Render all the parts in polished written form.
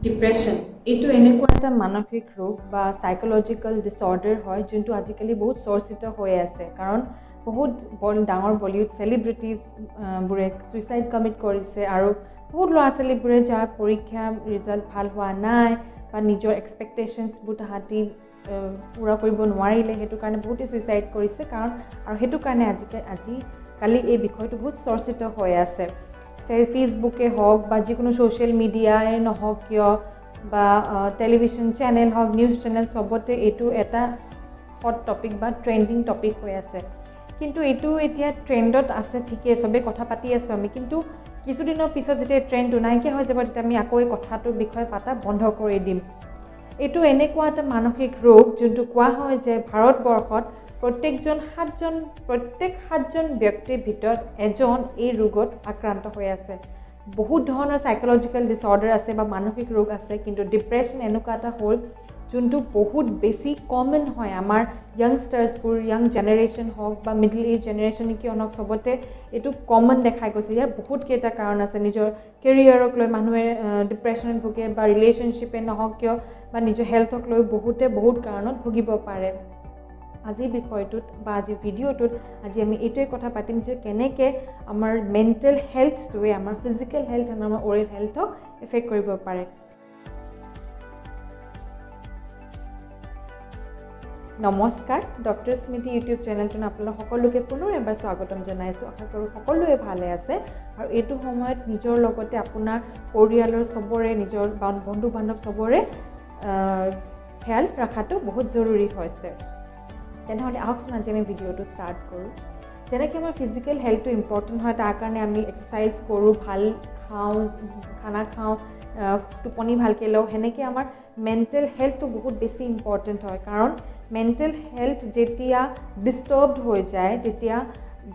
Depression এইটো এনেকুৱা এটা মানসিক ৰোগ বা সাইকোলজিক্যাল ডিসঅৰ্ডাৰ হয় যোনটো আজিকালি বহুত চৰ্চিত হৈ আছে কাৰণ বহুত ডাঙৰ বলিউড সেলিব্ৰিটিজ বোৰে সুইসাইড কমিট কৰিছে আৰু বহুত ল'ৰা ছোৱালীবোৰে যাৰ পৰীক্ষা ৰিজাল্ট ভাল হোৱা নাই বা নিজৰ এক্সপেক্টেশনছবোৰ তাহাঁতি পূৰা কৰিব নোৱাৰিলে সেইটো কাৰণে বহুতে সুইসাইড কৰিছে কাৰণ আৰু সেইটো কাৰণে আজিকালি এই বিষয়টো বহুত চৰ্চিত হৈ আছে ফেচবুকে হওক বা যিকোনো ছ'চিয়েল মিডিয়াই নহওক কিয় বা টেলিভিশ্যন চেনেল হওক নিউজ চেনেল সবতে এইটো এটা হট টপিক বা ট্ৰেণ্ডিং টপিক হৈ আছে কিন্তু এইটো এতিয়া ট্ৰেণ্ডত আছে ঠিকেই চবে কথা পাতি আছোঁ আমি কিন্তু কিছুদিনৰ পিছত যেতিয়া ট্ৰেণ্ডটো নাইকিয়া হৈ যাব তেতিয়া আমি আকৌ এই কথাটোৰ বিষয়ে পাতা বন্ধ কৰি দিম এইটো এনেকুৱা এটা মানসিক ৰোগ যোনটো কোৱা হয় যে ভাৰতবৰ্ষত প্ৰত্যেক সাতজন ব্যক্তিৰ ভিতৰত এজন এই ৰোগত আক্ৰান্ত হৈ আছে বহুত ধৰণৰ সাইকোলজিক্যাল ডিসঅৰ্ডাৰ আছে বা মানসিক ৰোগ আছে কিন্তু ডিপ্ৰেশ্যন এনেকুৱা এটা হ'ল যোনটো বহুত বেছি কমন হয় আমাৰ য়াংষ্টাৰ্ছবোৰ য়াং জেনেৰেশ্যন হওক বা মিডল এজ জেনেৰেশ্যন কিয় নহওক চবতে এইটো কমন দেখা গৈছে ইয়াৰ বহুত কেইটা কাৰণ আছে নিজৰ কেৰিয়াৰক লৈ মানুহে ডিপ্ৰেশ্যনত ভোগে বা ৰিলেশ্যনশ্বিপে নহওক কিয় বা নিজৰ হেল্থক লৈ বহুত কাৰণত ভুগিব পাৰে আজিৰ বিষয়টোত বা আজিৰ ভিডিঅ'টোত আজি আমি এইটোৱে কথা পাতিম যে কেনেকৈ আমাৰ মেণ্টেল হেল্থটোৱে আমাৰ ফিজিকেল হেল্থ আৰু আমাৰ অৰেল হেল্থক এফেক্ট কৰিব পাৰে নমস্কাৰ ডক্টৰ স্মৃতি ইউটিউব চেনেলটোত আপোনালোক সকলোকে পুনৰ এবাৰ স্বাগতম জনাইছোঁ আশা কৰোঁ সকলোৱে ভালে আছে আৰু এইটো সময়ত নিজৰ লগতে আপোনাৰ পৰিয়ালৰ সবৰে নিজৰ বন্ধু বান্ধৱ সবৰে খেয়াল ৰখাটো বহুত জৰুৰী হৈছে তেনেহ'লে আহকচোন আজি আমি ভিডিঅ'টো ষ্টাৰ্ট কৰোঁ যেনেকৈ আমাৰ ফিজিকেল হেল্থটো ইম্পৰ্টেণ্ট হয় তাৰ কাৰণে আমি এক্সাৰচাইজ কৰোঁ ভাল খাওঁ খানা খাওঁ টোপনি ভালকৈ লওঁ সেনেকৈ আমাৰ মেণ্টেল হেল্থটো বহুত বেছি ইম্পৰ্টেণ্ট হয় কাৰণ মেণ্টেল হেল্থ যেতিয়া ডিষ্টাৰ্বড হৈ যায় তেতিয়া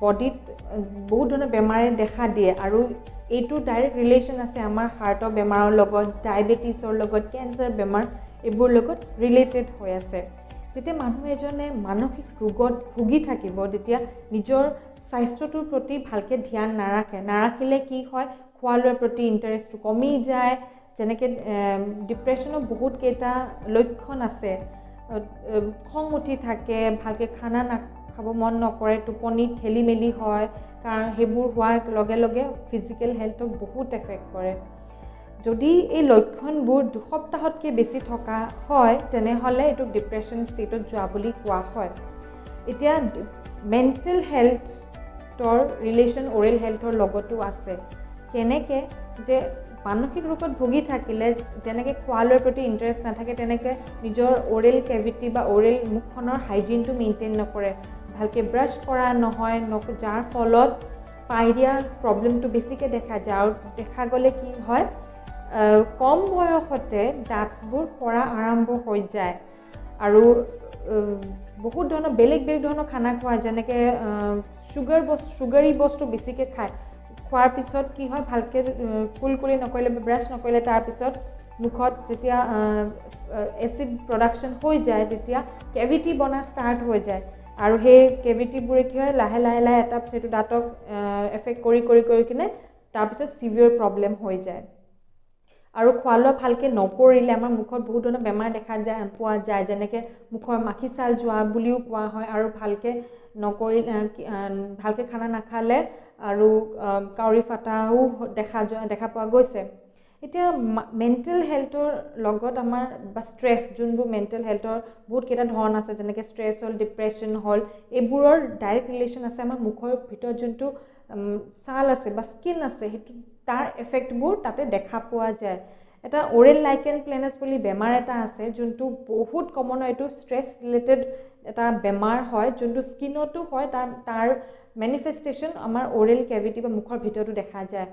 বডিত বহুত ধৰণৰ বেমাৰে দেখা দিয়ে আৰু এইটো ডাইৰেক্ট ৰিলেশ্যন আছে আমাৰ হাৰ্টৰ বেমাৰৰ লগত ডায়েবেটিছৰ লগত কেঞ্চাৰ বেমাৰ এইবোৰ লগত ৰিলেটেড হৈ আছে যেতিয়া মানুহ এজনে মানসিক ৰোগত ভুগি থাকিব তেতিয়া নিজৰ স্বাস্থ্যটোৰ প্ৰতি ভালকৈ ধ্যান নাৰাখিলে কি হয় খোৱা লোৱাৰ প্ৰতি ইণ্টাৰেষ্টটো কমি যায় যেনেকৈ ডিপ্ৰেশ্যনৰ বহুত কেইটা লক্ষণ আছে খং উঠি থাকে ভালকৈ খানা খাব মন নকৰে টোপনিত খেলি মেলি হয় কাৰণ সেইবোৰ হোৱাৰ লগে লগে ফিজিকেল হেল্থক বহুত এফেক্ট কৰে যদি এই লক্ষণবোৰ দুসপ্তাহতকৈ বেছি থকা হয় তেনেহ'লে এইটো ডিপ্ৰেশ্যন ষ্টেটত যোৱা বুলি কোৱা হয় এতিয়া মেণ্টেল হেল্থৰ ৰিলেশ্যন অৰেল হেল্থৰ লগতো আছে কেনেকৈ যে মানসিক ৰোগত ভুগি থাকিলে যেনেকৈ খোৱা লোৱাৰ প্ৰতি ইণ্টাৰেষ্ট নাথাকে তেনেকৈ নিজৰ অৰেল কেভিটি বা অৰেল মুখখনৰ হাইজিনটো মেইনটেইন নকৰে ভালকৈ ব্ৰাছ কৰা নহয় যাৰ ফলত পাইৰিয়া প্ৰব্লেমটো বেছিকৈ দেখা যায় আৰু দেখা গ'লে কি হয় কম বয়সতে দাঁতবোৰ সৰা আৰম্ভ হৈ যায় আৰু বহুত ধৰণৰ বেলেগ ধৰণৰ খানা খোৱা যেনেকৈ চুগাৰী বস্তু বেছিকৈ খায় খোৱাৰ পিছত কি হয় ভালকৈ কুলকুলি নকৰিলে বা ব্ৰাছ নকৰিলে তাৰপিছত মুখত যেতিয়া এচিড প্ৰডাকশ্যন হৈ যায় তেতিয়া কেভিটি বনা ষ্টাৰ্ট হৈ যায় আৰু সেই কেভিটিবোৰে কি হয় লাহে এটা সেইটো দাঁতক এফেক্ট কৰি কিনে তাৰপিছত চিভিয়াৰ প্ৰব্লেম হৈ যায় আৰু খোৱা লোৱা ভালকৈ নকৰিলে আমাৰ মুখত বহুত ধৰণৰ বেমাৰ পোৱা যায় যেনেকৈ মুখৰ মাখি চাল যোৱা বুলিও কোৱা হয় আৰু ভালকৈ খানা নাখালে আৰু কাউৰী ফাটাও দেখা পোৱা গৈছে এতিয়া মেণ্টেল হেল্থৰ লগত আমাৰ বা ষ্ট্ৰেছ যোনবোৰ মেণ্টেল হেল্থৰ বহুত কেইটা ধৰণ আছে যেনেকৈ ষ্ট্ৰেছ হ'ল ডিপ্ৰেশ্যন হ'ল এইবোৰৰ ডাইৰেক্ট ৰিলেশ্যন আছে আমাৰ মুখৰ ভিতৰত যোনটো ছাল আছে বা স্কিন আছে সেইটো তাৰ এফেক্টবোৰ তাতে দেখা পোৱা যায় এটা অৰেল লাইকেন প্লেনাছ বুলি বেমাৰ এটা আছে যোনটো বহুত কমন হয় এইটো ষ্ট্ৰেছ ৰিলেটেড এটা বেমাৰ হয় যোনটো স্কিনতো হয় তাৰ মেনিফেষ্টেশ্যন আমাৰ অৰেল কেভিটি বা মুখৰ ভিতৰতো দেখা যায়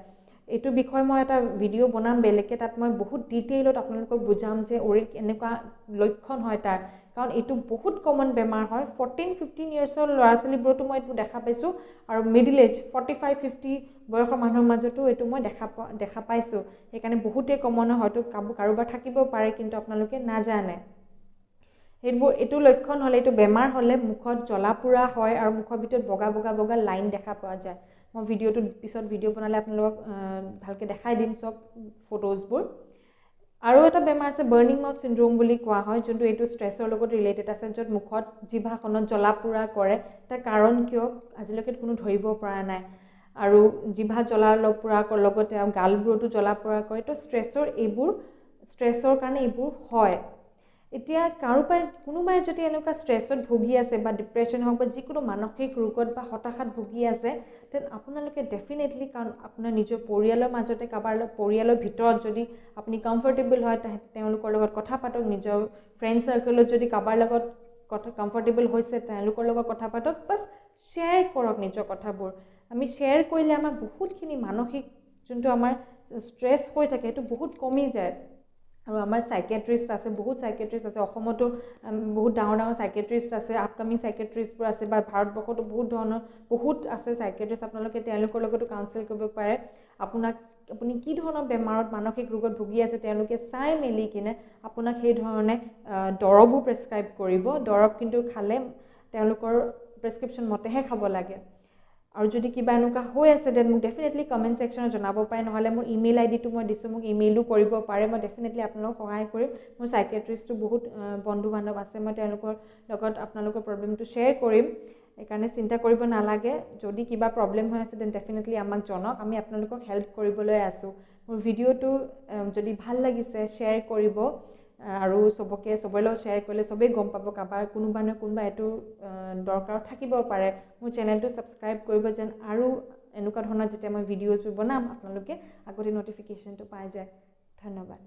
এইটো বিষয়ে মই এটা ভিডিঅ' বনাম বেলেগকৈ তাত মই বহুত ডিটেইলত আপোনালোকক বুজাম যে অৰেল এনেকুৱা লক্ষণ হয় তাৰ কাৰণ এইটো বহুত কমন বেমাৰ হয় 14-15 ইয়াৰ্ছৰ ল'ৰা ছোৱালীবোৰতো মই এইটো দেখা পাইছোঁ আৰু মিডিল এজ 45-50 বয়সৰ মানুহৰ মাজতো এইটো মই দেখা পাইছোঁ সেইকাৰণে বহুতেই কমন হয়তো কাৰোবাৰ থাকিব পাৰে কিন্তু আপোনালোকে নাজানে এইটো লক্ষণ হ'লে এইটো বেমাৰ হ'লে মুখত জ্বলা পোৰা হয় আৰু মুখৰ ভিতৰত বগা লাইন দেখা পোৱা যায় মই ভিডিঅ'টো পিছত ভিডিঅ' বনালে আপোনালোকক ভালকৈ দেখাই দিম সব ফটোজবোৰ আৰু এটা বেমাৰ আছে বাৰ্নিং মাউথ চিণ্ড্ৰোম বুলি কোৱা হয়, যোনটো এইটো ষ্ট্ৰেছৰ লগত ৰিলেটেড আছে, য'ত মুখত জিভাখনত জ্বলা পোৰা কৰে। তাৰ কাৰণ কিয় আজিলৈকে কোনো ধৰিব পৰা নাই। আৰু জিভা জ্বলা পোৰা লগতে আৰু গালবোৰতো জ্বলা পোৰা কৰে। তো ষ্ট্ৰেছৰ কাৰণে এইবোৰ হয়। এতিয়া কোনোবাই যদি এনেকুৱা ষ্ট্ৰেছত ভুগি আছে বা ডিপ্ৰেশ্যন হওক বা যিকোনো মানসিক ৰোগত বা হতাশাত ভুগি আছে, তেন আপোনালোকে ডেফিনেটলি, কাৰণ আপোনাৰ নিজৰ পৰিয়ালৰ মাজতে পৰিয়ালৰ ভিতৰত যদি আপুনি কমফৰ্টেবল হয়, তেওঁলোকৰ লগত কথা পাতক। নিজৰ ফ্ৰেণ্ড চাৰ্কেলত যদি কাৰোবাৰ লগত কমফৰ্টেবল হৈছে, তেওঁলোকৰ লগত কথা পাতক। বাছ শ্বেয়াৰ কৰক নিজৰ কথাবোৰ। আমি শ্বেয়াৰ কৰিলে আমাৰ বহুতখিনি মানসিক যোনটো আমাৰ ষ্ট্ৰেছ হৈ থাকে সেইটো বহুত কমি যায়। আৰু আমাৰ চাইকেট্ৰিষ্ট আছে, বহুত চাইকেট্ৰিষ্ট আছে। অসমতো বহুত ডাঙৰ ডাঙৰ চাইকেট্ৰিষ্ট আছে, আপকামিং চাইকেট্ৰিষ্টবোৰ আছে, বা ভাৰতবৰ্ষতো বহুত আছে চাইকেট্ৰিষ্ট। আপোনালোকে তেওঁলোকৰ লগতো কাউন্সিল কৰিব পাৰে। আপুনি কি ধৰণৰ বেমাৰত মানসিক ৰোগত ভুগি আছে তেওঁলোকে চাই মেলি কিনে আপোনাক সেই ধৰণে দৰৱো প্ৰেছক্ৰাইব কৰিব। দৰৱ কিন্তু খালে তেওঁলোকৰ প্ৰেছক্ৰিপশ্যন মতেহে খাব লাগে। আৰু যদি কিবা এনেকুৱা হৈ আছে, দেন মোক ডেফিনেটলি কমেণ্ট ছেকশ্যনত জনাব পাৰে। নহ'লে মোৰ ইমেইল আইডিটো মই দিছোঁ, মোক ইমেইলো কৰিব পাৰে। মই ডেফিনেটলি আপোনালোকক সহায় কৰিম। মোৰ চাইকেট্ৰিষ্টটো বহুত বন্ধু বান্ধৱ আছে, মই তেওঁলোকৰ লগত আপোনালোকৰ প্ৰব্লেমটো শ্বেয়াৰ কৰিম। সেইকাৰণে চিন্তা কৰিব নালাগে। যদি কিবা প্ৰব্লেম হৈ আছে, দেন ডেফিনেটলি আমাক জনাওক, আমি আপোনালোকক হেল্প কৰিবলৈ আছোঁ। মোৰ ভিডিঅ'টো যদি ভাল লাগিছে শ্বেয়াৰ কৰিব, আৰু চবৰে লগত শ্বেয়াৰ কৰিলে চবেই গম পাব। কোনোবা এইটো দৰকাৰ থাকিব পাৰে। মোৰ চেনেলটো ছাবস্ক্ৰাইব কৰিব, যেন আৰু এনেকুৱা ধৰণৰ যেতিয়া মই ভিডিঅ'জবোৰ বনাম আপোনালোকে আগতে ন'টিফিকেশ্যনটো পাই যায়। ধন্যবাদ।